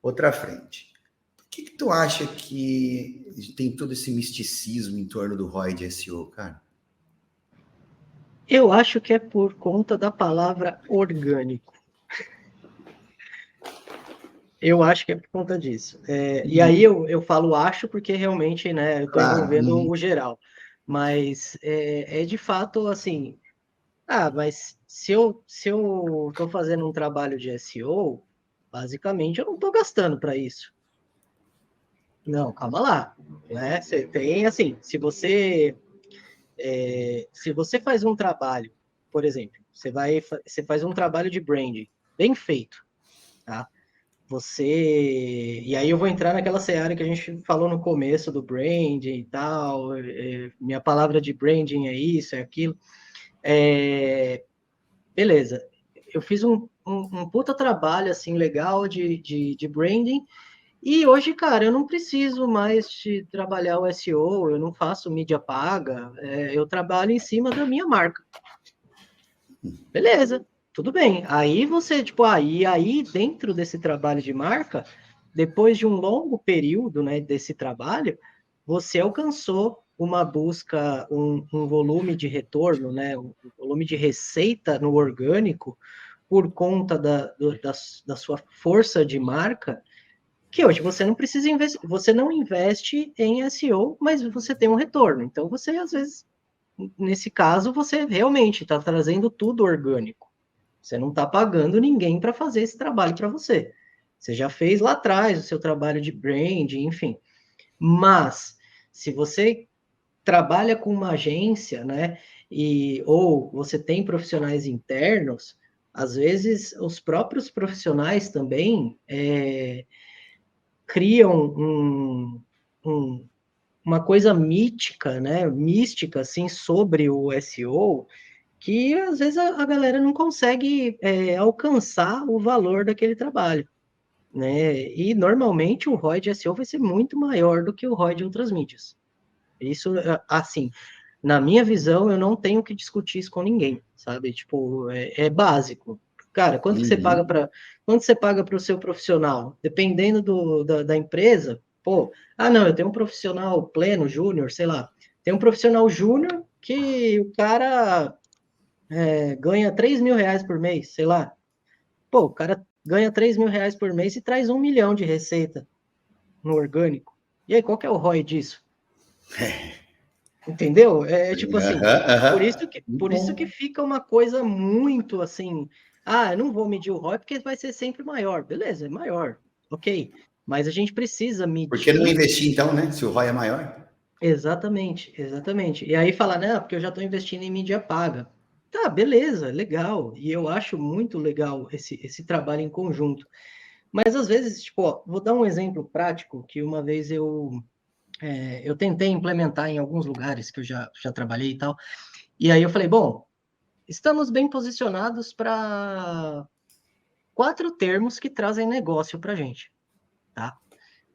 S1: outra frente. Por que tu acha que tem todo esse misticismo em torno do ROI de SEO, cara?
S2: Eu acho que é por conta da palavra orgânico. Eu acho que é por conta disso. E aí eu falo acho porque realmente, né, eu estou envolvendo o geral. Mas é de fato assim, mas se eu estou fazendo um trabalho de SEO, basicamente eu não estou gastando para isso. Não, calma lá. Né? Você tem assim, se você faz um trabalho, por exemplo, você faz um trabalho de branding bem feito, tá? E aí eu vou entrar naquela seara que a gente falou no começo do branding e tal, minha palavra de branding é isso, é aquilo. Beleza, eu fiz um puta trabalho, assim, legal de branding, e hoje, cara, eu não preciso mais de trabalhar o SEO, eu não faço mídia paga, eu trabalho em cima da minha marca. Beleza, tudo bem. Aí você, tipo, aí dentro desse trabalho de marca, depois de um longo período, né, desse trabalho, você alcançou uma busca, um volume de retorno, né, um volume de receita no orgânico, por conta da sua força de marca, que hoje você não precisa investir, você não investe em SEO, mas você tem um retorno. Então, você, às vezes, nesse caso, você realmente está trazendo tudo orgânico. Você não está pagando ninguém para fazer esse trabalho para você. Você já fez lá atrás o seu trabalho de branding, enfim. Mas, se você trabalha com uma agência, né, ou você tem profissionais internos, às vezes os próprios profissionais também criam uma coisa mítica, né, mística, assim, sobre o SEO, que às vezes a galera não consegue alcançar o valor daquele trabalho, né? E normalmente o ROI de SEO vai ser muito maior do que o ROI de outras mídias. Isso, assim, na minha visão, eu não tenho que discutir isso com ninguém, sabe? Tipo, é básico. Cara, quanto você paga para o seu profissional? Dependendo da empresa, pô, não, eu tenho um profissional pleno, júnior, sei lá. Tem um profissional júnior que o cara ganha 3 mil reais por mês, sei lá. Pô, o cara ganha 3 mil reais por mês e traz 1 milhão de receita no orgânico. E aí, qual que é o ROI disso? Entendeu? Tipo assim, por isso que fica uma coisa muito assim, eu não vou medir o ROI porque vai ser sempre maior. Beleza, é maior, ok. Mas a gente precisa
S1: Por que não
S2: medir.
S1: investir então, né? Se o ROI é maior?
S2: Exatamente, exatamente. E aí falar, né, porque eu já estou investindo em mídia paga. Tá, beleza, legal. E eu acho muito legal esse trabalho em conjunto. Mas às vezes, tipo, ó, vou dar um exemplo prático que uma vez eu tentei implementar em alguns lugares que eu já trabalhei e tal. E aí eu falei, bom, estamos bem posicionados para 4 termos que trazem negócio para a gente, tá?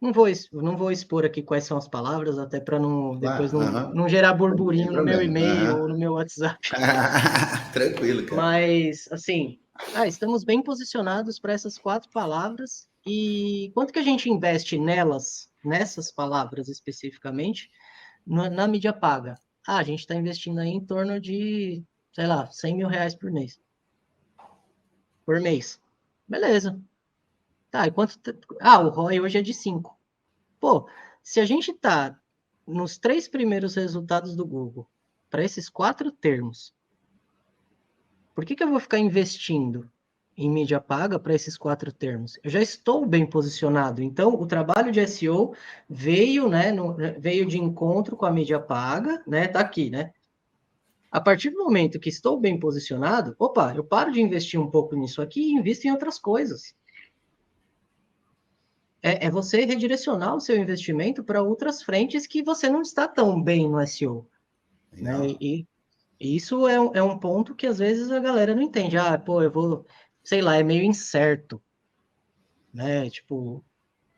S2: Não vou expor aqui quais são as palavras, até para depois não gerar
S1: Não tem
S2: burburinho no meu
S1: problema.
S2: e-mail ou no meu WhatsApp.
S1: Tranquilo, cara.
S2: Mas, assim, estamos bem posicionados para essas 4 palavras. E quanto que a gente investe nessas palavras especificamente, na mídia paga? A gente está investindo aí em torno de, sei lá, 100 mil reais por mês. Por mês. Beleza. Tá, e quanto. O ROI hoje é de 5. Pô, se a gente está nos 3 primeiros resultados do Google, para esses 4 termos, por que eu vou ficar investindo em mídia paga para esses 4 termos? Eu já estou bem posicionado. Então, o trabalho de SEO veio, né, veio de encontro com a mídia paga, né? Tá aqui, né? A partir do momento que estou bem posicionado, opa, eu paro de investir um pouco nisso aqui e invisto em outras coisas. É você redirecionar o seu investimento para outras frentes que você não está tão bem no SEO. Né? E isso é um ponto que às vezes a galera não entende. Ah, pô, eu vou, sei lá, é meio incerto. Né? Tipo,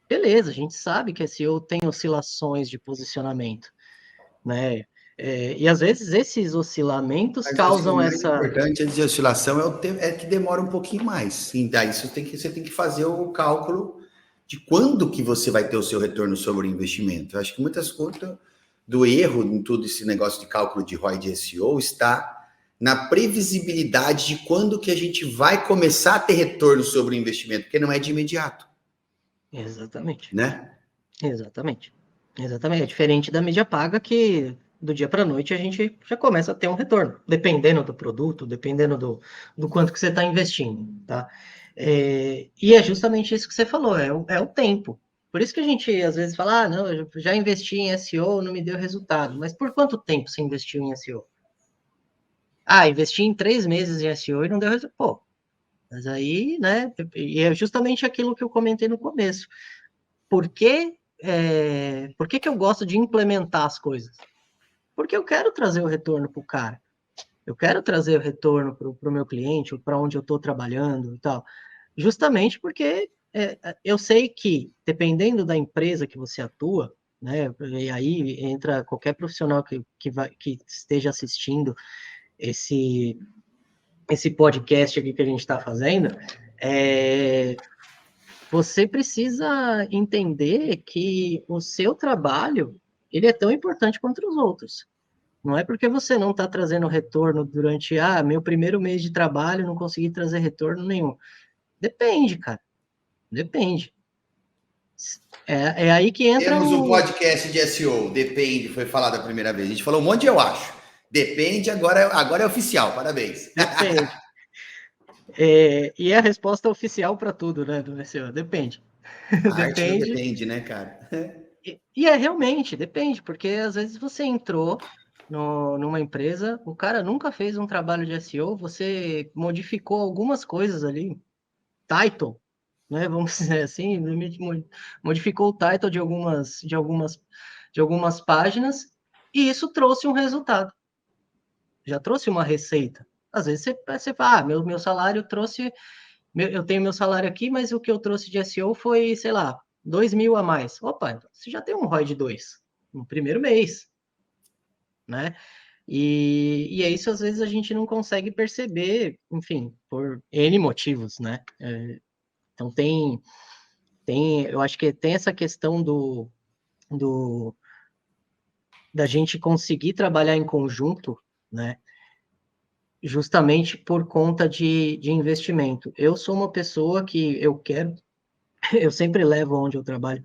S2: beleza, a gente sabe que SEO tem oscilações de posicionamento. Né? E às vezes esses oscilamentos
S1: Mas assim, o
S2: causam
S1: mais
S2: essa.
S1: importante antes de oscilação é que demora um pouquinho mais. Sim, daí você tem que fazer o cálculo de quando que você vai ter o seu retorno sobre o investimento. Eu acho que muitas contas do erro em tudo esse negócio de cálculo de ROI de SEO está na previsibilidade de quando que a gente vai começar a ter retorno sobre o investimento, porque não é de imediato,
S2: Exatamente.
S1: né?
S2: Exatamente. Exatamente. É diferente da mídia paga que do dia para a noite a gente já começa a ter um retorno, dependendo do produto, dependendo do quanto que você está investindo, tá? E é justamente isso que você falou, é o tempo. Por isso que a gente às vezes fala, ah, não, eu já investi em SEO, não me deu resultado. Mas por quanto tempo você investiu em SEO? Ah, investi em 3 meses em SEO e não deu resultado. Pô, mas aí, né? E é justamente aquilo que eu comentei no começo. Por que eu gosto de implementar as coisas? Porque eu quero trazer o retorno para o cara. Eu quero trazer o retorno para o meu cliente, para onde eu estou trabalhando e tal. Justamente porque eu sei que, dependendo da empresa que você atua, né, e aí entra qualquer profissional que esteja assistindo esse, esse podcast aqui que a gente está fazendo, você precisa entender que o seu trabalho ele é tão importante quanto os outros. Não é porque você não está trazendo retorno durante, meu primeiro mês de trabalho, não consegui trazer retorno nenhum. Depende, cara. Depende. É aí que entra
S1: Temos um
S2: o.
S1: podcast de SEO, depende, foi falado a primeira vez. A gente falou um monte de eu acho. Depende, agora é oficial, parabéns.
S2: Depende. E é a resposta oficial para tudo, né, do SEO. Depende.
S1: A arte do
S2: Depende.
S1: depende, né, cara?
S2: E é realmente, depende, porque às vezes você entrou numa empresa, o cara nunca fez um trabalho de SEO, você modificou algumas coisas ali, title, né? Vamos dizer assim, modificou o title de algumas páginas, e isso trouxe um resultado, já trouxe uma receita. Às vezes você fala, meu salário trouxe, eu tenho meu salário aqui, mas o que eu trouxe de SEO foi, sei lá, 2.000 a mais. Opa, então você já tem um ROI de 2 no primeiro mês, né? E é isso, às vezes, a gente não consegue perceber, enfim, por N motivos, né? Então, eu acho que tem essa questão do da gente conseguir trabalhar em conjunto, né? Justamente por conta de investimento. Eu sou uma pessoa que eu quero, eu sempre levo onde eu trabalho,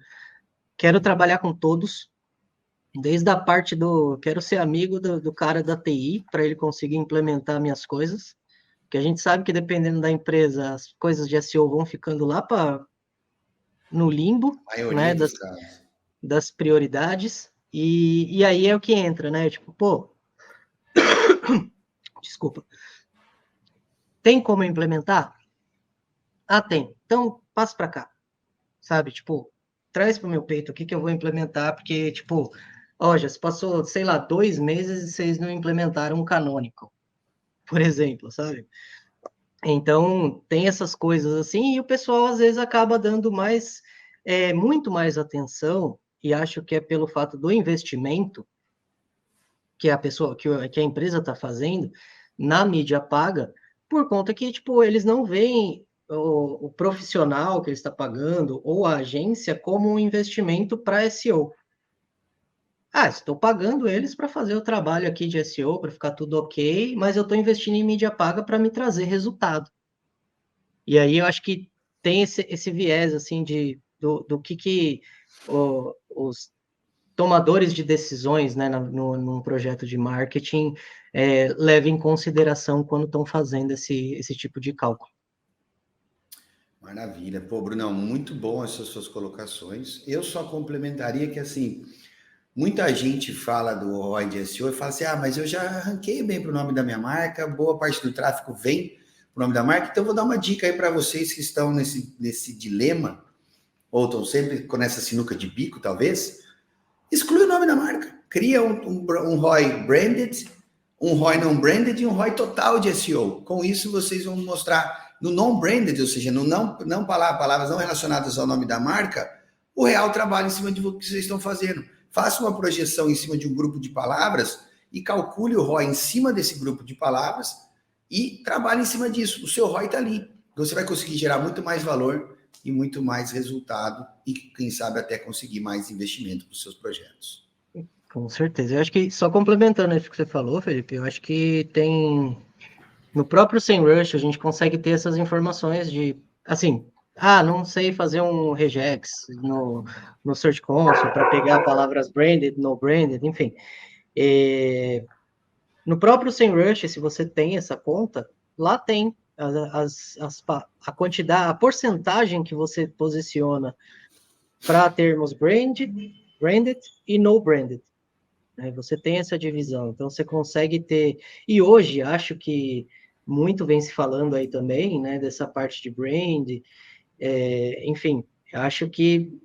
S2: quero trabalhar com todos, desde a parte quero ser amigo do cara da TI, para ele conseguir implementar minhas coisas, que a gente sabe que dependendo da empresa, as coisas de SEO vão ficando lá no limbo,
S1: A maioria
S2: né,
S1: dos casos.
S2: das prioridades, e aí é o que entra, né, tipo, pô, desculpa, tem como implementar? Ah, tem, então passa para cá, sabe, tipo, traz para o meu peito o que eu vou implementar, porque, tipo, ó, já se passou, sei lá, 2 meses e vocês não implementaram um canônico, por exemplo, sabe? Então, tem essas coisas assim, e o pessoal às vezes acaba dando muito mais atenção, e acho que é pelo fato do investimento que a pessoa, que a empresa está fazendo na mídia paga, por conta que, tipo, eles não veem o profissional que ele está pagando ou a agência como um investimento para SEO. Estou pagando eles para fazer o trabalho aqui de SEO, para ficar tudo ok, mas eu estou investindo em mídia paga para me trazer resultado. E aí eu acho que tem esse viés, assim, do que os tomadores de decisões, né, num projeto de marketing, levem em consideração quando estão fazendo esse tipo de cálculo.
S1: Maravilha. Pô, Brunão, muito bom essas suas colocações. Eu só complementaria que, assim, muita gente fala do ROI de SEO e fala assim, mas eu já ranquei bem para o nome da minha marca, boa parte do tráfego vem para o nome da marca, então eu vou dar uma dica aí para vocês que estão nesse dilema, ou estão sempre com essa sinuca de bico, talvez, exclui o nome da marca. Cria um ROI branded, um ROI não branded e um ROI total de SEO. Com isso, vocês vão mostrar no non branded, ou seja, no não palavras não relacionadas ao nome da marca, o real trabalho em cima de o que vocês estão fazendo. Faça uma projeção em cima de um grupo de palavras e calcule o ROI em cima desse grupo de palavras e trabalhe em cima disso. O seu ROI está ali. Você vai conseguir gerar muito mais valor e muito mais resultado e, quem sabe, até conseguir mais investimento para os seus projetos.
S2: Com certeza. Eu acho que, só complementando isso que você falou, Felipe, eu acho que tem... No próprio SEMrush, a gente consegue ter essas informações de, assim, não sei fazer um regex no Search Console para pegar palavras branded, no branded, enfim. No próprio SEMrush, se você tem essa conta, lá tem a quantidade, a porcentagem que você posiciona para termos branded e no branded. Você tem essa divisão, então você consegue ter. E hoje, acho que muito vem se falando aí também, né, dessa parte de brand, enfim, acho que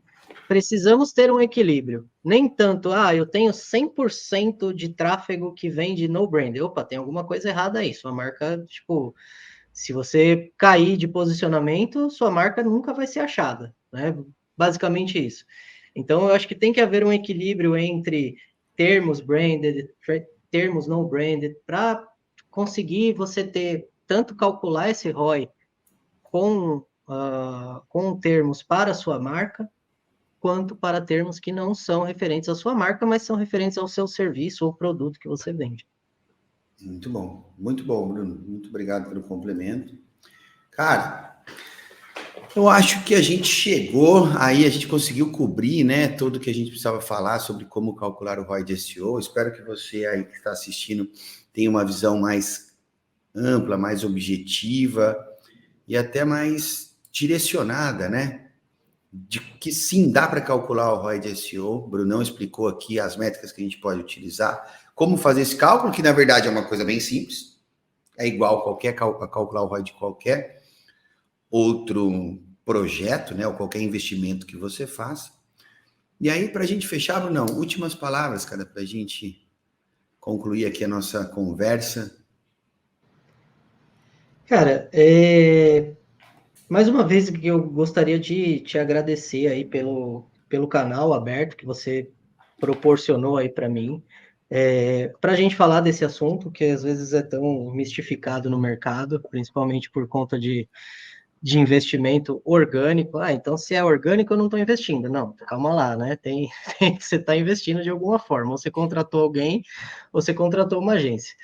S2: precisamos ter um equilíbrio. Nem tanto, eu tenho 100% de tráfego que vem de no brand. Opa, tem alguma coisa errada aí. Sua marca, tipo, se você cair de posicionamento, sua marca nunca vai ser achada, né? Basicamente isso. Então, eu acho que tem que haver um equilíbrio entre termos branded, termos não branded, para conseguir você ter, tanto calcular esse ROI com termos para a sua marca, quanto para termos que não são referentes à sua marca, mas são referentes ao seu serviço ou produto que você vende.
S1: Muito bom, Bruno. Muito obrigado pelo complemento. Cara, eu acho que a gente chegou, aí a gente conseguiu cobrir, né, tudo que a gente precisava falar sobre como calcular o ROI de SEO. Espero que você aí que está assistindo tenha uma visão mais ampla, mais objetiva e até mais direcionada, né? De que sim, dá para calcular o ROI de SEO. O Brunão explicou aqui as métricas que a gente pode utilizar, como fazer esse cálculo, que na verdade é uma coisa bem simples, é igual a calcular o ROI de qualquer outro projeto, né, ou qualquer investimento que você faça. E aí, para a gente fechar, Brunão, últimas palavras, cara, para a gente concluir aqui a nossa conversa.
S2: Cara, mais uma vez que eu gostaria de te agradecer aí pelo canal aberto que você proporcionou aí para mim, para a gente falar desse assunto que às vezes é tão mistificado no mercado, principalmente por conta de investimento orgânico. Então se é orgânico eu não estou investindo. Não, calma lá, né? Você está investindo de alguma forma. Ou você contratou alguém, ou você contratou uma agência.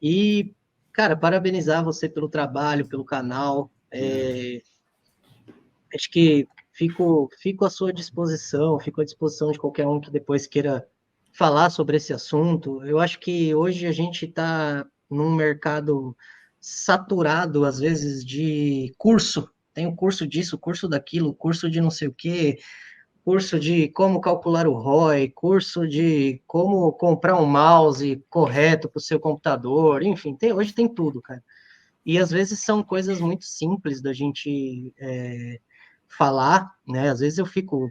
S2: E, cara, parabenizar você pelo trabalho, pelo canal. Acho que fico à sua disposição, fico à disposição de qualquer um que depois queira falar sobre esse assunto. Eu acho que hoje a gente está num mercado saturado, às vezes, de curso. Tem o curso disso, curso daquilo, curso de não sei o quê, curso de como calcular o ROI, curso de como comprar um mouse correto para o seu computador, enfim, hoje tem tudo, cara. E às vezes são coisas muito simples da gente falar, né? Às vezes eu fico.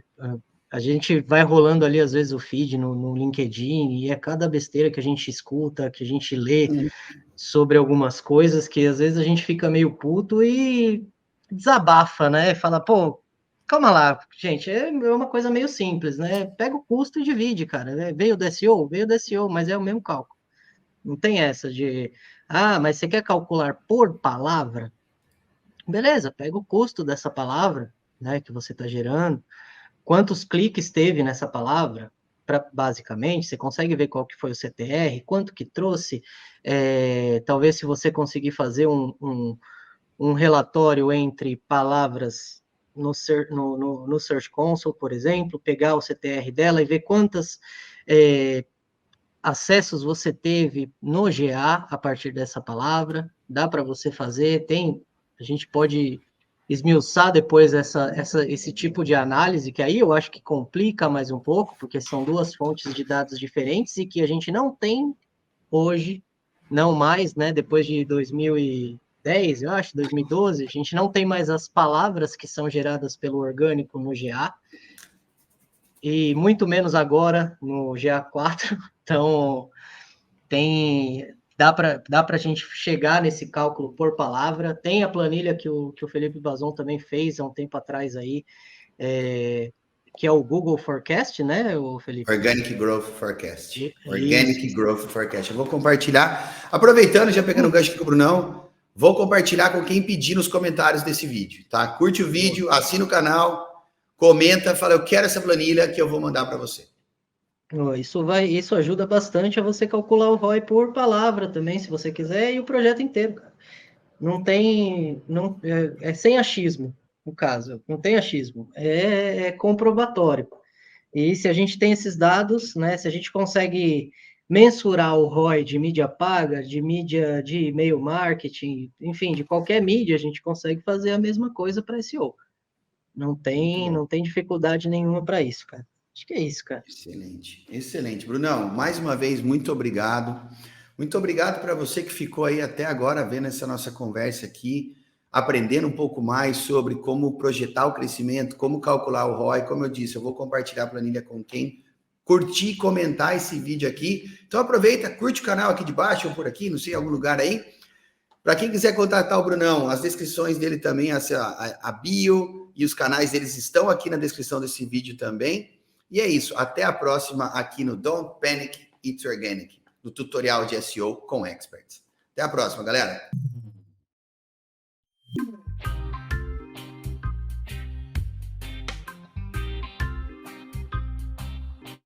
S2: A gente vai rolando ali, às vezes, o feed no LinkedIn, e é cada besteira que a gente escuta, que a gente lê sobre algumas coisas, que às vezes a gente fica meio puto e desabafa, né? Fala, pô, calma lá, gente, é uma coisa meio simples, né? Pega o custo e divide, cara. Veio do SEO? Veio do SEO, mas é o mesmo cálculo. Não tem essa de, mas você quer calcular por palavra? Beleza, pega o custo dessa palavra, né, que você está gerando, quantos cliques teve nessa palavra, basicamente, você consegue ver qual que foi o CTR, quanto que trouxe, talvez se você conseguir fazer um relatório entre palavras no Search Console, por exemplo, pegar o CTR dela e ver quantas acessos você teve no GA a partir dessa palavra. Dá para você fazer, a gente pode esmiuçar depois esse tipo de análise, que aí eu acho que complica mais um pouco, porque são duas fontes de dados diferentes e que a gente não tem hoje, não mais, né? Depois de 2010, eu acho, 2012, a gente não tem mais as palavras que são geradas pelo orgânico no GA, e muito menos agora no GA4. Então, dá para a gente chegar nesse cálculo por palavra. Tem a planilha que o Felipe Bazon também fez há um tempo atrás aí, que é o Google Forecast, né, o Felipe?
S1: Organic Growth Forecast. Organic
S2: Isso.
S1: Growth Forecast. Eu vou compartilhar. Aproveitando, já pegando o gancho aqui com o Brunão, vou compartilhar com quem pedir nos comentários desse vídeo, tá? Curte o vídeo, assina o canal, comenta, fala, eu quero essa planilha que eu vou mandar para você.
S2: Isso ajuda bastante a você calcular o ROI por palavra também, se você quiser, e o projeto inteiro, cara. É sem achismo, no caso, não tem achismo, é comprobatório. E se a gente tem esses dados, né, se a gente consegue mensurar o ROI de mídia paga, de mídia de e-mail marketing, enfim, de qualquer mídia, a gente consegue fazer a mesma coisa para SEO. Não tem dificuldade nenhuma para isso, cara. Acho que é isso, cara.
S1: Excelente, excelente. Brunão, mais uma vez, muito obrigado. Muito obrigado para você que ficou aí até agora vendo essa nossa conversa aqui, aprendendo um pouco mais sobre como projetar o crescimento, como calcular o ROI. Como eu disse, eu vou compartilhar a planilha com quem curtir e comentar esse vídeo aqui. Então aproveita, curte o canal aqui de baixo ou por aqui, não sei, em algum lugar aí. Para quem quiser contatar o Brunão, as descrições dele também, a bio e os canais deles estão aqui na descrição desse vídeo também. E é isso, até a próxima aqui no Don't Panic, It's Organic, do tutorial de SEO com experts. Até a próxima, galera!